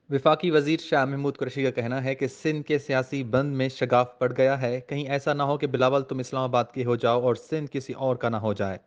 वफाकी वजीर शाह महमूद कुरैशी का कहना है कि सिंध के सियासी बंद में शगाफ पड़ गया है। कहीं ऐसा ना हो कि बिलावल तुम इस्लामाबाद के हो जाओ और सिंध किसी और का ना हो जाए।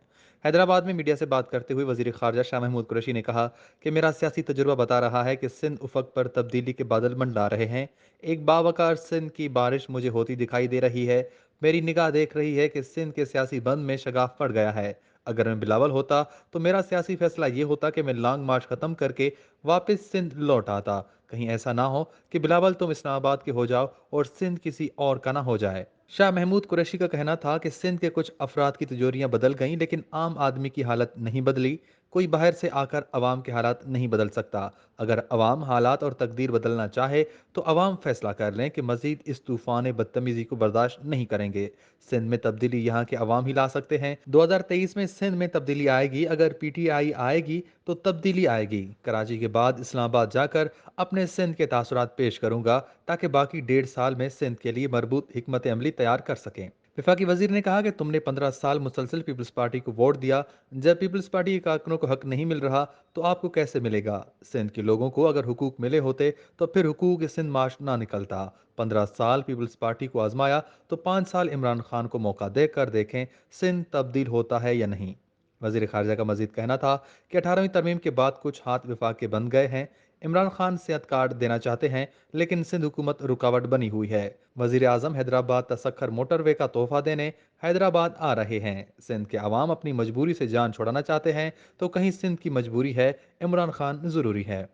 हैदराबाद में मीडिया से बात करते हुए वजीर खारजा शाह महमूद कुरैशी ने कहा कि मेरा सियासी तजुर्बा बता रहा है कि सिंध उफक पर तब्दीली के बादल मंडरा रहे हैं। एक बावकार सिंध की बारिश मुझे होती दिखाई दे रही है। मेरी निगाह देख रही है कि सिंध के सियासी बंद में शगाफ पड़ गया है। अगर मैं बिलावल होता तो मेरा सियासी फैसला ये होता कि मैं लॉन्ग मार्च खत्म करके वापस सिंध लौट आता। कहीं ऐसा ना हो कि बिलावल तुम इस्लामाबाद के हो जाओ और सिंध किसी और का ना हो जाए। शाह महमूद कुरैशी का कहना था कि सिंध के कुछ अफराद की तिजोरियां बदल गईं लेकिन आम आदमी की हालत नहीं बदली। कोई बाहर से आकर अवाम के हालात नहीं बदल सकता। अगर अवाम हालात और तकदीर बदलना चाहे तो अवाम फैसला कर लें कि मजीद इस तूफान बदतमीजी को बर्दाश्त नहीं करेंगे। सिंध में तब्दीली यहाँ के अवाम ही ला सकते हैं। 2023 में सिंध में तब्दीली आएगी। अगर पीटीआई आएगी तो तब्दीली आएगी। कराची के बाद इस्लामाबाद जाकर अपने सिंध के तासुरात पेश करूंगा ताकि बाकी 1.5 साल में सिंध के लिए मरबूत हिकमत अमली तैयार कर सकें। विफाकी वजीर ने कहा कि तुमने 15 साल मुसलसल पीपल्स पार्टी को वोट दिया। जब पीपल्स पार्टी के कारकुनों को हक नहीं मिल रहा तो आपको कैसे मिलेगा। सिंध के लोगों को अगर हुकूक मिले होते तो फिर हुकूक सिंध मार्च ना निकलता। 15 साल पीपल्स पार्टी को आजमाया तो 5 साल इमरान खान को मौका देकर देखें सिंध तब्दील होता है या नहीं। वजीर खारजा का मजीद कहना था कि 18वीं तरमीम के बाद कुछ हाथ विफाक के बन गए हैं। इमरान खान सेहत कार्ड देना चाहते हैं लेकिन सिंध हुकूमत रुकावट बनी हुई है। वजीर आजम हैदराबाद तसक्खर मोटरवे का तोहफा देने हैदराबाद आ रहे हैं। सिंध के अवाम अपनी मजबूरी से जान छुड़ाना चाहते हैं तो कहीं सिंध की मजबूरी है इमरान खान ज़रूरी है।